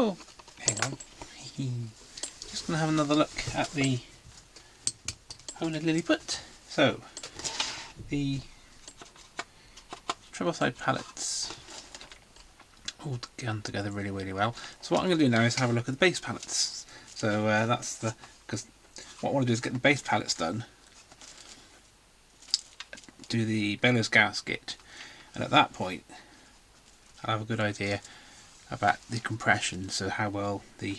Oh, hang on. Just going to have another look at the Hohner Liliput. So, the treble side pallets all gone together really well. So what I'm going to do now is have a look at the base pallets. So that's because what I want to do is get the base pallets done, do the bellows gasket, and at that point I'll have a good idea about the compression, so how well the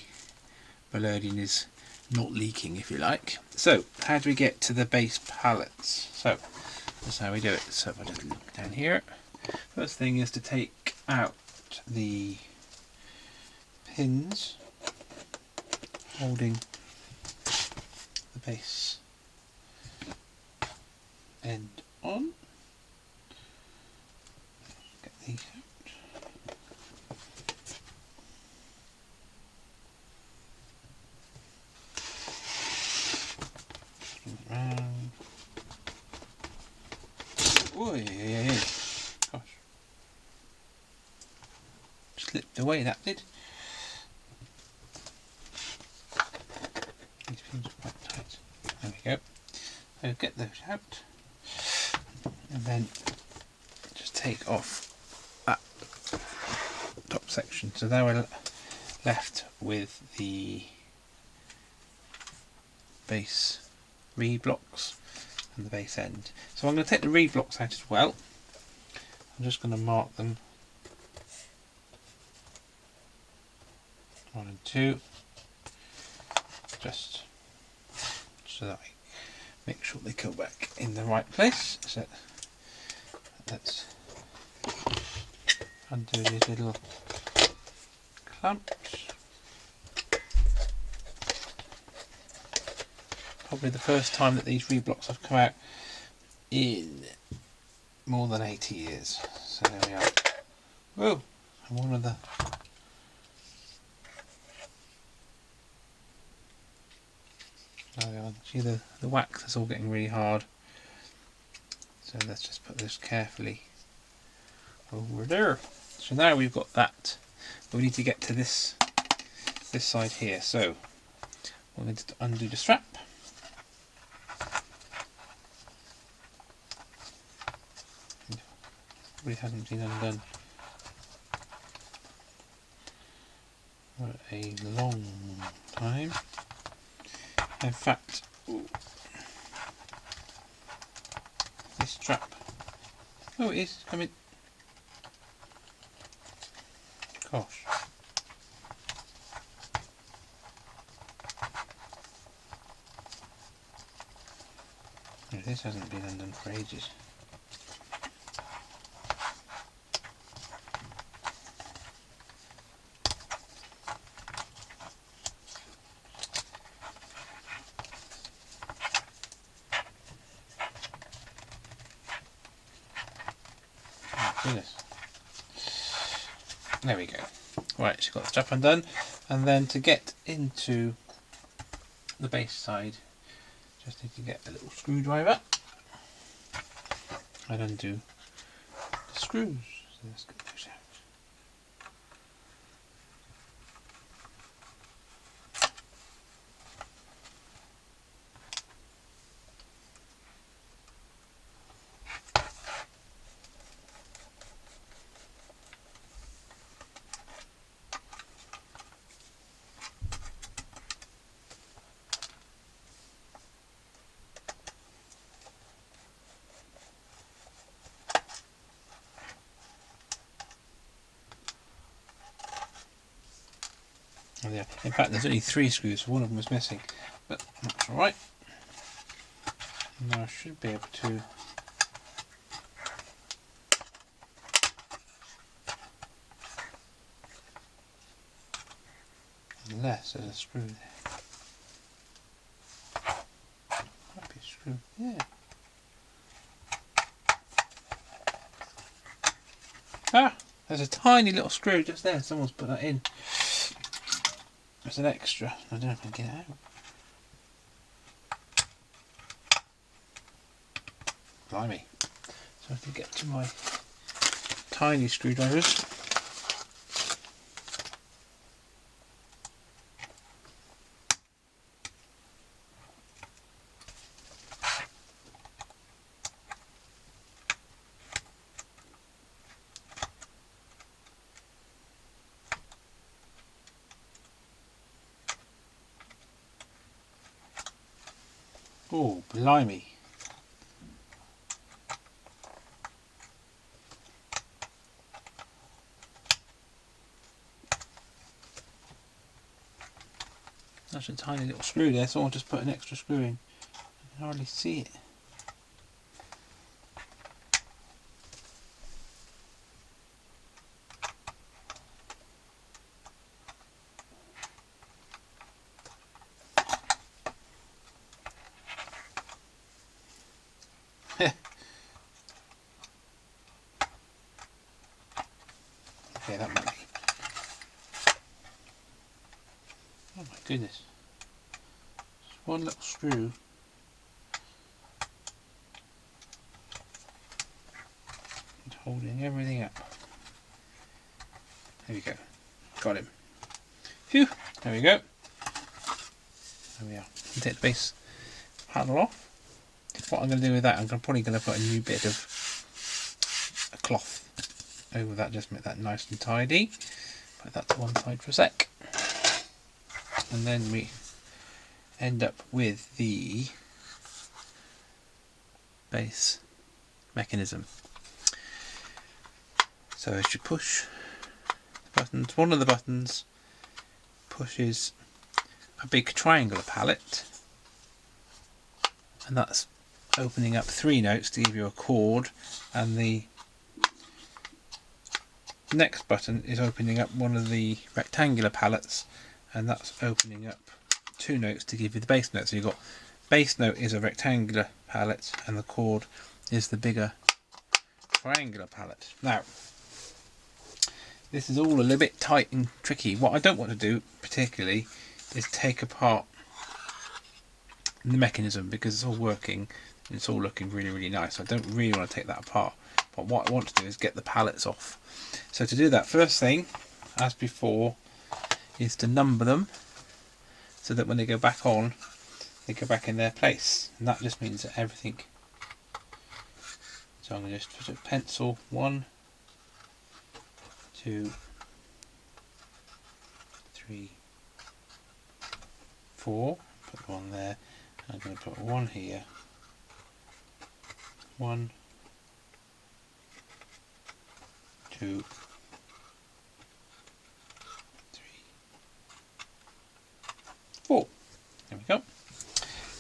ballowing is not leaking, if you like. So how do we get to the base pallets? So that's how we do it. So if I just look down here, first thing is to take out the pins holding the base end on. Get these out. Spin it round. Oh yeah. Gosh. Slipped away, that did. These pins are quite tight. There we go. So get those out. And then just take off that top section. So now we're left with the base reed blocks and the base end. So I'm going to take the reed blocks out as well. I'm just going to mark them 1 and 2, just so that I make sure they go back in the right place. So let's undo these little clamps. Probably the first time that these reed blocks have come out in more than 80 years. So there we are. Whoa! And one of the see the wax is all getting really hard. So let's just put this carefully over there. So now we've got that, but we need to get to this side here. So we're going to undo the strap. Probably hasn't been undone for a long time. In fact, this strap, oh it is coming, gosh, no, this hasn't been undone for ages. Goodness. There we go. Right, so got the strap undone, and then to get into the base side, just need to get a little screwdriver and undo the screws. So let's get those out. Oh, yeah. In fact, there's only 3 screws, so one of them was missing, but that's alright. Now I should be able to unless there's a screw there. Might be a screw, yeah. Ah! There's a tiny little screw just there, someone's put that in. There's an extra, I don't know if I can get it out. Blimey. So I have to get to my tiny screwdrivers. Oh, blimey. That's a tiny little screw there, so I'll just put an extra screw in. I can hardly see it. Okay, that might be. Oh my goodness. Just one little screw. And holding everything up. There we go. Got him. Phew! There we go. There we are. Take the base panel off. What I'm going to do with that, I'm probably going to put a new bit of a cloth over that, just make that nice and tidy. Put that to one side for a sec. And then we end up with the base mechanism. So as you push the buttons, one of the buttons pushes a big triangular pallet, and that's opening up 3 notes to give you a chord, and the next button is opening up one of the rectangular pallets, and that's opening up 2 notes to give you the bass note. So you've got bass note is a rectangular pallet, and the chord is the bigger triangular pallet. Now, this is all a little bit tight and tricky. What I don't want to do particularly is take apart the mechanism, because it's all working and it's all looking really, really nice. I don't really want to take that apart, but what I want to do is get the pallets off. So to do that, first thing, as before, is to number them so that when they go back on, they go back in their place, and that just means that everything. So I'm going to just put a pencil 1, 2, 3, 4, put one there, and I'm going to put one here, 1, 2, 3, 4. There we go.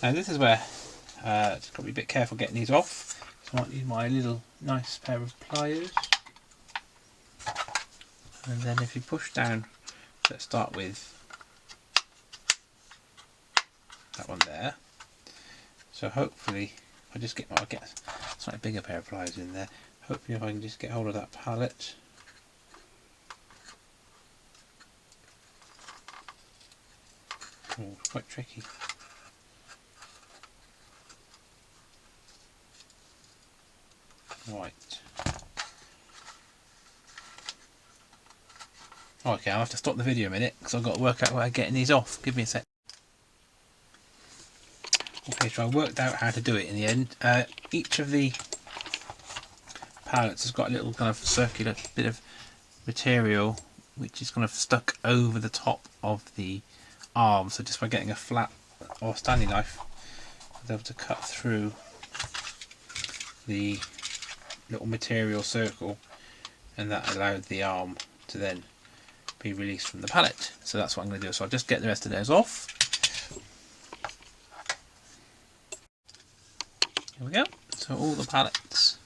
Now this is where just got to be a bit careful getting these off. So I might use my little nice pair of pliers. And then if you push down, let's start with that one there. So hopefully, I'll get a slightly bigger pair of pliers in there. Hopefully, if I can just get hold of that pallet. Oh, it's quite tricky. Right. Okay, I'll have to stop the video a minute because I've got to work out where I'm getting these off. Give me a sec. Okay, so I worked out how to do it in the end. Each of the pallets has got a little kind of circular bit of material which is kind of stuck over the top of the arm. So just by getting a flat or standing knife, I was able to cut through the little material circle, and that allowed the arm to then be released from the pallet. So that's what I'm going to do. So I'll just get the rest of those off. Here we go. So all the pallets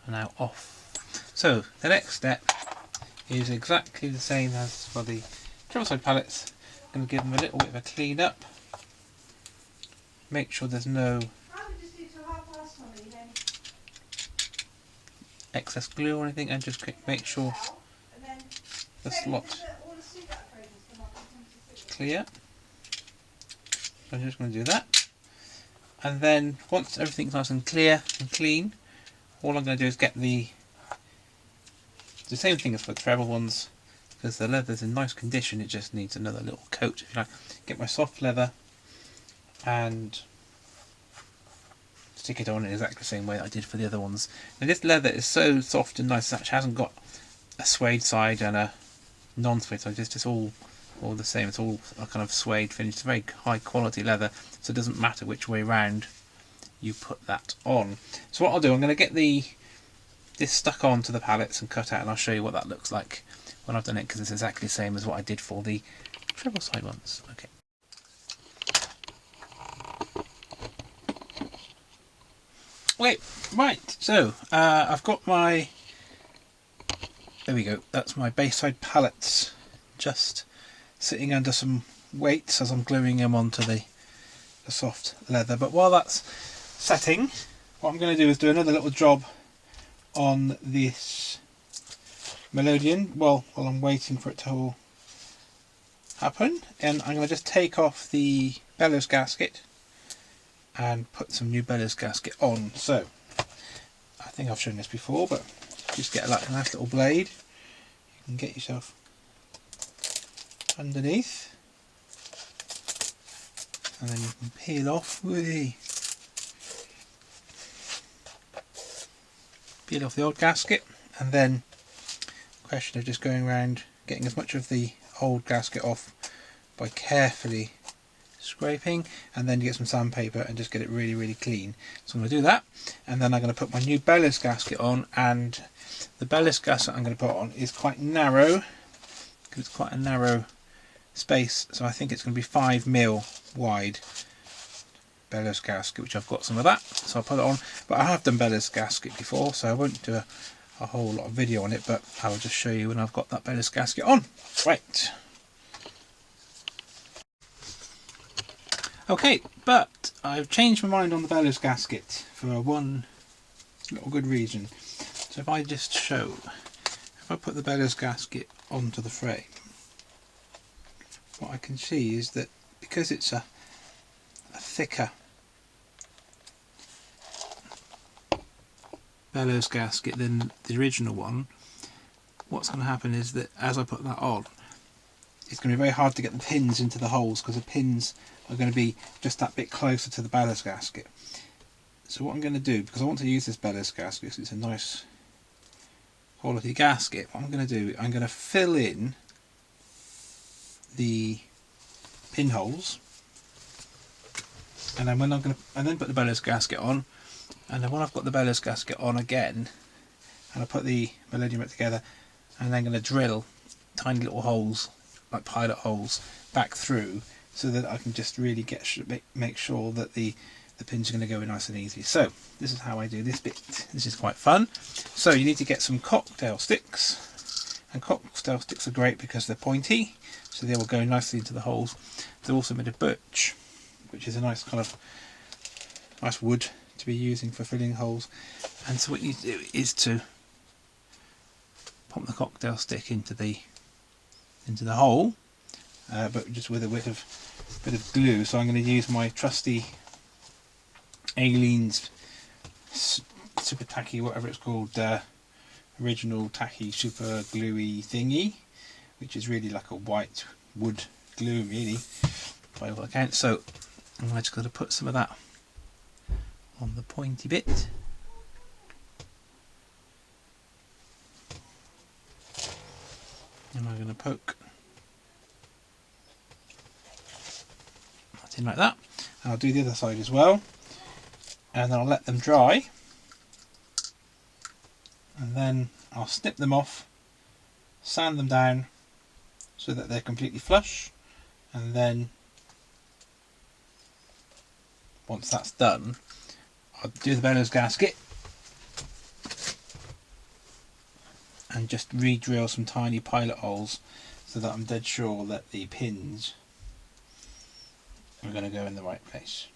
are now off. So the next step is exactly the same as for the treble side pallets. I'm going to give them a little bit of a clean up. Make sure there's no excess glue or anything, and just make sure the slot clear. So I'm just going to do that, and then once everything's nice and clear and clean, all I'm going to do is get the same thing as for the treble ones, because the leather's in nice condition, it just needs another little coat, if you like. Get my soft leather and stick it on in exactly the same way that I did for the other ones. Now this leather is so soft and nice, it actually hasn't got a suede side and a non-suede side, it's just all all the same. It's all a kind of suede finish. It's very high quality leather, so it doesn't matter which way round you put that on. So what I'll do, I'm going to get this stuck onto the pallets and cut out, and I'll show you what that looks like when I've done it, because it's exactly the same as what I did for the treble side ones. Okay. Okay, right, so I've got my, there we go, that's my base side pallets just sitting under some weights as I'm gluing them onto the soft leather. But while that's setting, what I'm going to do is do another little job on this melodeon while I'm waiting for it to all happen. And I'm going to just take off the bellows gasket and put some new bellows gasket on. So I think I've shown this before, but just get like a nice little blade, you can get yourself underneath, and then you can peel off, peel off the old gasket, and then question of just going around getting as much of the old gasket off by carefully scraping, and then you get some sandpaper and just get it really clean. So I'm going to do that, and then I'm going to put my new bellows gasket on. And the bellows gasket I'm going to put on is quite narrow, because it's quite a narrow space, so I think it's going to be 5mm wide bellows gasket, which I've got some of that, so I'll put it on. But I have done bellows gasket before, so I won't do a whole lot of video on it, but I will just show you when I've got that bellows gasket on. Right. Okay, but I've changed my mind on the bellows gasket for one little good reason. So if I just show, if I put the bellows gasket onto the frame, what I can see is that because it's a thicker bellows gasket than the original one, what's going to happen is that as I put that on, it's going to be very hard to get the pins into the holes, because the pins are going to be just that bit closer to the bellows gasket. So what I'm going to do, because I want to use this bellows gasket because it's a nice quality gasket, what I'm going to do, I'm going to fill in the pinholes, and then when I'm going to, and then put the bellows gasket on, and then when I've got the bellows gasket on again, and I put the melodeon back together, and then going to drill tiny little holes, like pilot holes, back through, so that I can just really make sure that the pins are going to go in nice and easy. So this is how I do this bit. This is quite fun. So you need to get some cocktail sticks, and cocktail sticks are great because they're pointy, so they will go nicely into the holes. They're also made of birch, which is a nice kind of nice wood to be using for filling holes. And so what you need to do is to pop the cocktail stick into the hole, but just with a bit of glue. So I'm going to use my trusty Aleen's super tacky, whatever it's called, original tacky super gluey thingy, which is really like a white wood glue, really, by all accounts. So I'm just going to put some of that on the pointy bit. And I'm going to poke that in like that. And I'll do the other side as well. And then I'll let them dry. And then I'll snip them off, sand them down so that they're completely flush. And then once that's done, I'll do the bellows gasket and just re-drill some tiny pilot holes so that I'm dead sure that the pins are going to go in the right place.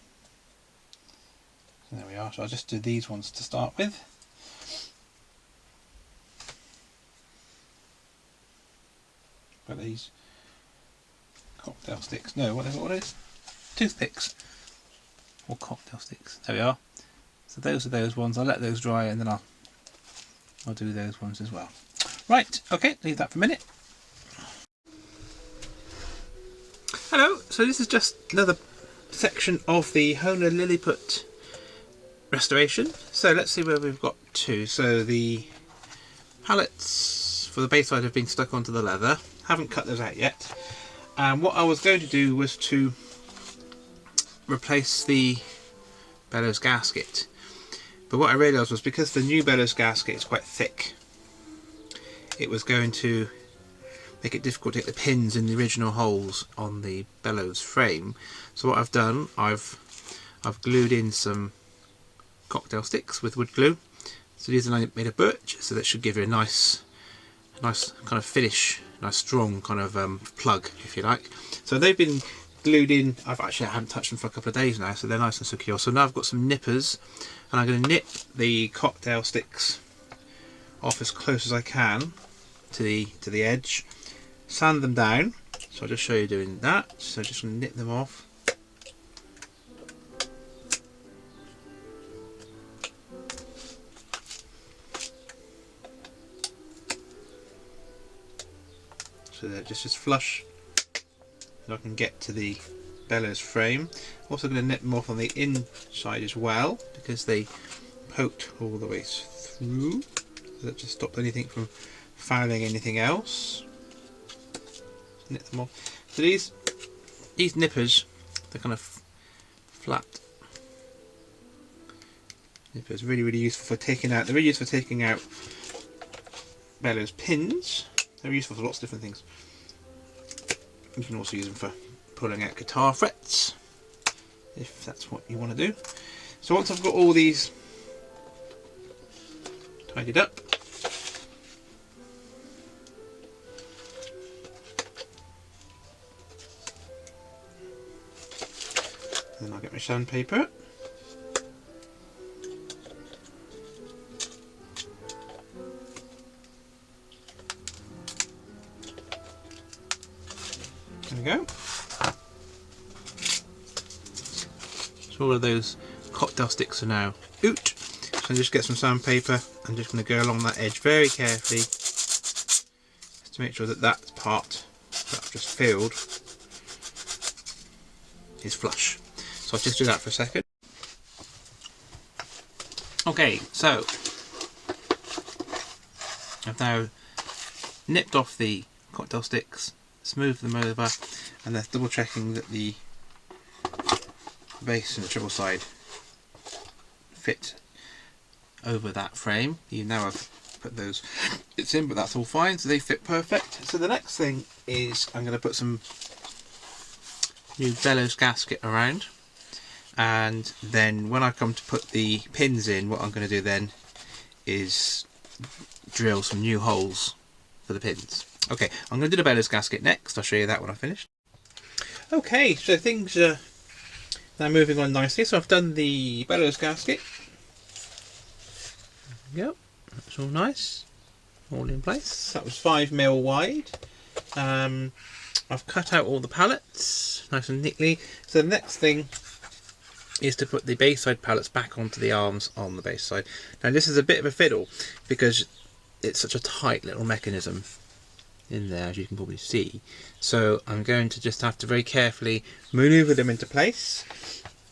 So there we are. So I'll just do these ones to start with. Got these cocktail sticks. No, what is it? Toothpicks. Or cocktail sticks. There we are. So those are those ones. I'll let those dry, and then I'll do those ones as well. Right, okay, leave that for a minute. Hello, so this is just another section of the Hohner Liliput restoration. So let's see where we've got to. So the pallets for the base side have been stuck onto the leather. Haven't cut those out yet. And what I was going to do was to replace the bellows gasket, but what I realised was because the new bellows gasket is quite thick, it was going to make it difficult to get the pins in the original holes on the bellows frame. So what I've done, I've glued in some cocktail sticks with wood glue. So these are made of birch, so that should give you a nice kind of finish, nice strong kind of plug, if you like. So they've been glued in. I haven't touched them for a couple of days now, so they're nice and secure. So now I've got some nippers, and I'm going to nip the cocktail sticks off as close as I can to the edge, sand them down. So I'll just show you doing that. So just going to nip them off. So they're just as flush so I can get to the bellows frame. Also going to nip them off on the inside as well, because they poked all the way through. So that just stopped anything from fouling anything else. Nip them off. So these nippers, they're kind of flat nippers, really useful for taking out. They're really useful for taking out bellows pins. They're useful for lots of different things. You can also use them for pulling out guitar frets, if that's what you want to do. So once I've got all these tidied up, then I'll get my sandpaper. There we go. So all of those cocktail sticks are now out. So just get some sandpaper. I'm just going to go along that edge very carefully, just to make sure that that part that I've just filled is flush. So I'll just do that for a second. Okay, so I've now nipped off the cocktail sticks, smoothed them over, and then double checking that the base and the treble side fit over that frame. You now have put those bits in, but that's all fine, so they fit perfect. So the next thing is I'm going to put some new bellows gasket around, and then when I come to put the pins in, what I'm going to do then is drill some new holes for the pins. Okay, I'm going to do the bellows gasket next. I'll show you that when I finish. Okay, so things are now moving on nicely. So I've done the bellows gasket. There we go. That's all nice, all in place. That was 5mm wide. I've cut out all the pallets nice and neatly. So the next thing is to put the base side pallets back onto the arms on the base side. Now this is a bit of a fiddle because it's such a tight little mechanism in there, as you can probably see. So I'm going to just have to very carefully maneuver them into place.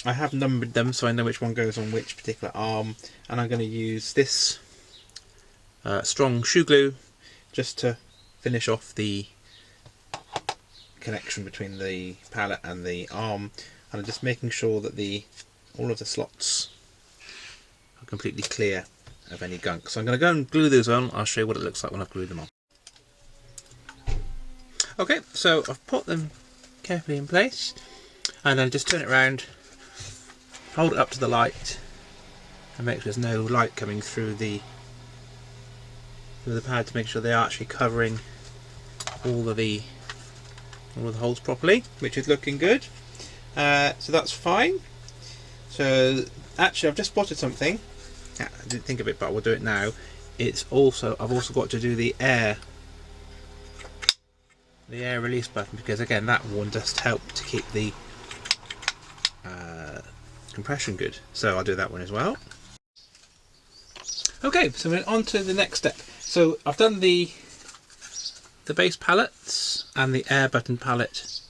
I have numbered them so I know which one goes on which particular arm, and I'm going to use this strong shoe glue just to finish off the connection between the pallet and the arm, and I'm just making sure that all of the slots are completely clear of any gunk. So I'm going to go and glue those on. I'll show you what it looks like when I've glued them on. Okay, so I've put them carefully in place, and then just turn it around, hold it up to the light, and make sure there's no light coming through the pad to make sure they are actually covering all of the holes properly, which is looking good. So that's fine. So actually, I've just spotted something. I didn't think of it, but we'll do it now. I've also got to do the air release button, because again that one just helped to keep the compression good. So I'll do that one as well. Okay, so we're on to the next step. So I've done the base pallets and the air button pallet.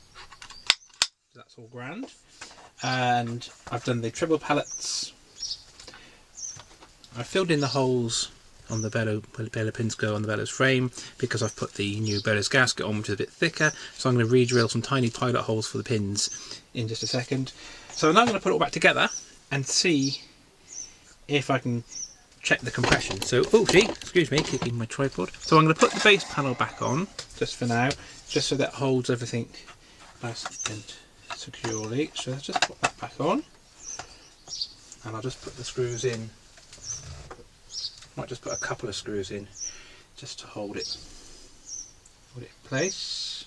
That's all grand. And I've done the treble pallets. I filled in the holes on the bellow pins go on the bellows frame, because I've put the new bellows gasket on, which is a bit thicker. So I'm going to re-drill some tiny pilot holes for the pins in just a second. So now I'm going to put it all back together and see if I can check the compression. So, oh gee, excuse me, kicking my tripod. So I'm going to put the base panel back on, just for now, just so that holds everything nice and securely. So let's just put that back on. And I'll just put the screws in. Might just put a couple of screws in, just to hold it in place.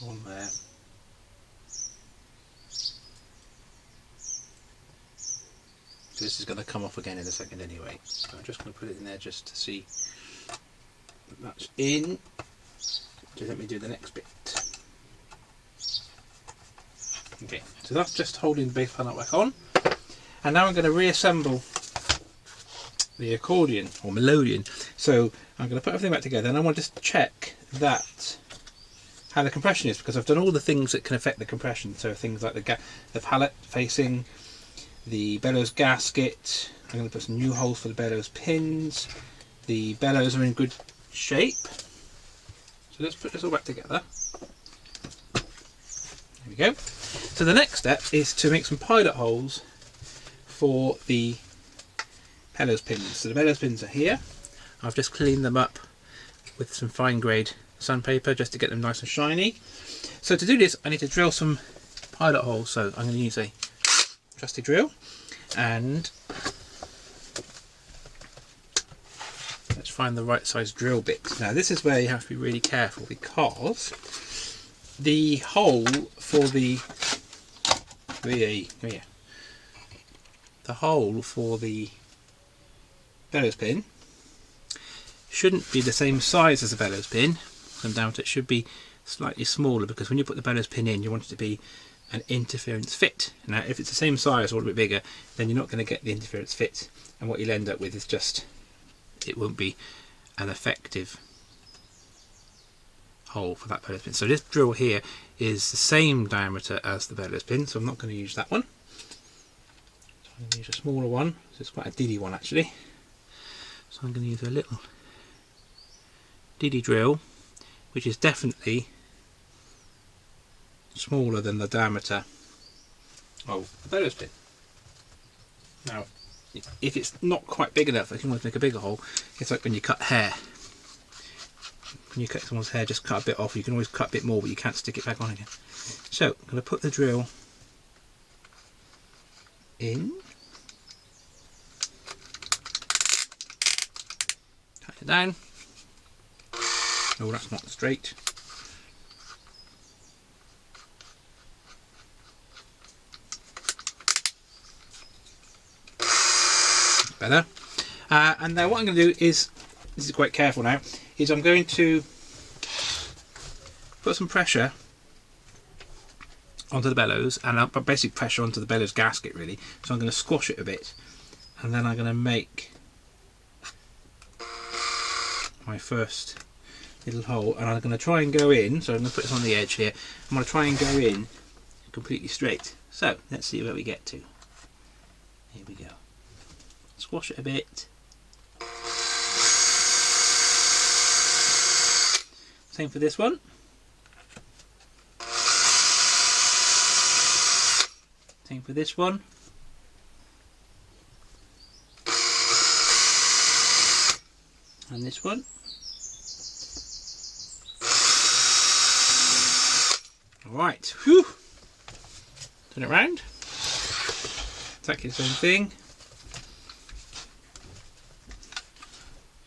On there. So this is going to come off again in a second anyway. So I'm just going to put it in there just to see that that's in. Just let me do the next bit. Okay, so that's just holding the base panel back on. And now I'm going to reassemble the accordion or melodeon. So I'm going to put everything back together, and I want to just check that how the compression is, because I've done all the things that can affect the compression. So things like the pallet facing, the bellows gasket. I'm going to put some new holes for the bellows pins. The bellows are in good shape. So let's put this all back together. There we go. So the next step is to make some pilot holes for the bellows pins. So the bellows pins are here. I've just cleaned them up with some fine grade sandpaper just to get them nice and shiny. So to do this, I need to drill some pilot holes. So I'm going to use a trusty drill, and let's find the right size drill bit. Now this is where you have to be really careful, because the hole for the hole for the bellows pin shouldn't be the same size as the bellows pin. Come down to it, should be slightly smaller, because when you put the bellows pin in, you want it to be an interference fit. Now if it's the same size or a little bit bigger, then you're not going to get the interference fit, and what you'll end up with is just, it won't be an effective hole for that bellows pin. So this drill here is the same diameter as the bellows pin, so I'm not going to use that one. So I'm going to use a smaller one. So it's quite a diddy one actually. So I'm going to use a little diddy drill, which is definitely smaller than the diameter of the bellows pin. Now if it's not quite big enough, if you want to make a bigger hole, it's like when you cut hair. When you cut someone's hair, just cut a bit off. You can always cut a bit more, but you can't stick it back on again. So I'm going to put the drill in, tighten it down. Oh, that's not straight. Better. And now what I'm going to do is, this is quite careful now, is I'm going to put some pressure onto the bellows, and basic pressure onto the bellows gasket really. So I'm going to squash it a bit, and then I'm going to make my first little hole, and I'm going to try and go in. So I'm going to put this on the edge here. I'm going to try and go in completely straight. So let's see where we get to. Here we go. Squash it a bit. Same for this one. Same for this one. And this one. Alright, whew. Turn it around. Exactly the same thing.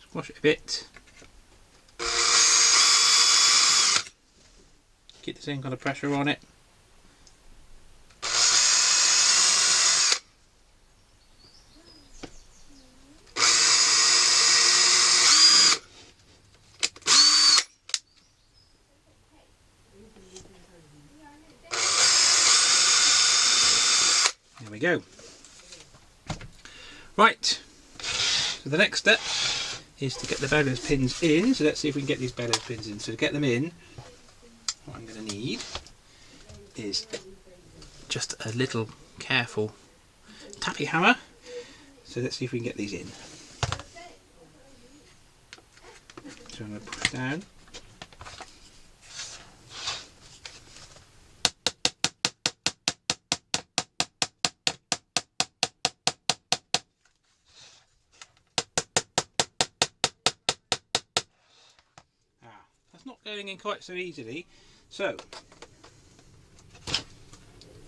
Squash it a bit. Keep the same kind of pressure on it. There we go. Right, so the next step is to get the bellows pins in. So let's see if we can get these bellows pins in. So to get them in, what I'm going to need is just a little careful tappy hammer. So let's see if we can get these in. So I'm going to push down. That's not going in quite so easily, so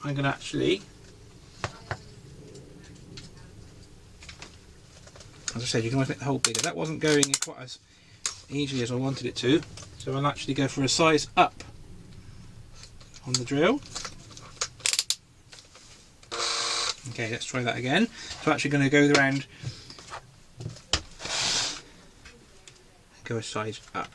I'm going to actually, as I said, you can always make the hole bigger. That wasn't going in quite as easily as I wanted it to, so I'll actually go for a size up on the drill. Okay, let's try that again. So I'm actually going to go around, go a size up.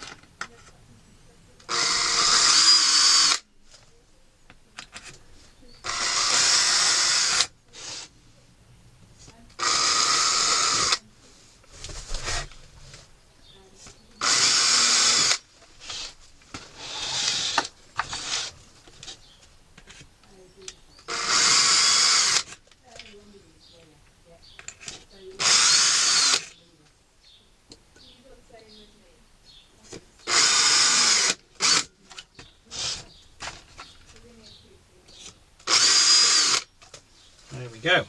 There we go.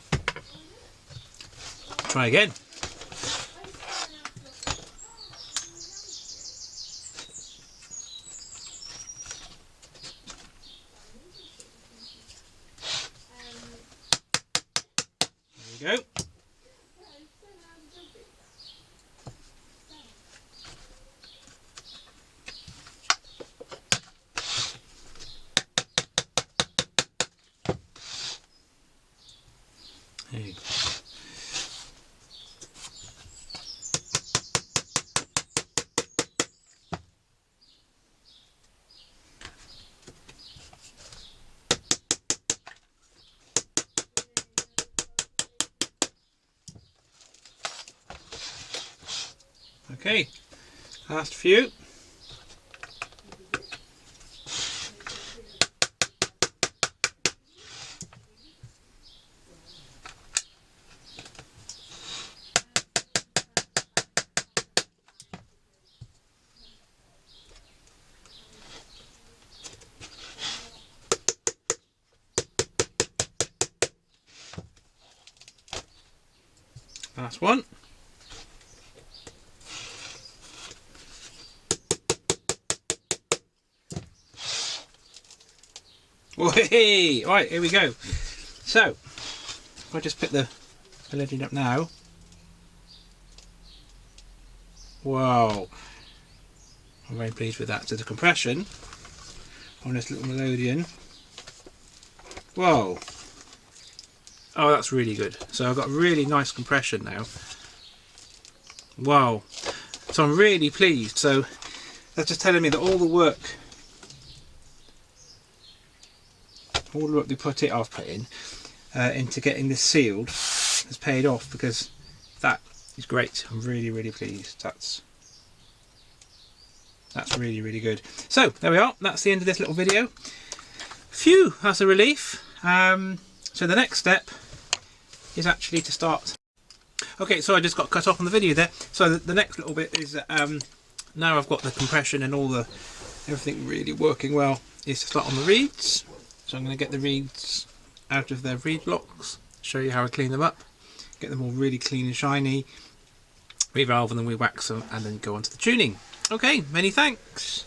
Try again. There we go. There you go. Okay, last few. Last one. Oh, hey! Right, here we go. So, if I just pick the lid up now. Wow. I'm very pleased with that. So the compression on this little melodeon. Whoa. Oh, that's really good. So I've got really nice compression now. Wow. So I'm really pleased. So that's just telling me that all the work they put in into getting this sealed has paid off, because that is great. I'm really pleased. That's really good. So there we are. That's the end of this little video. Phew, that's a relief. So the next step is actually to start. Okay, so I just got cut off on the video there. So the next little bit is now I've got the compression and everything really working well, is to start on the reeds. So I'm going to get the reeds out of their reed blocks, show you how I clean them up, get them all really clean and shiny, revalve them, we wax them, and then go on to the tuning. Okay, many thanks.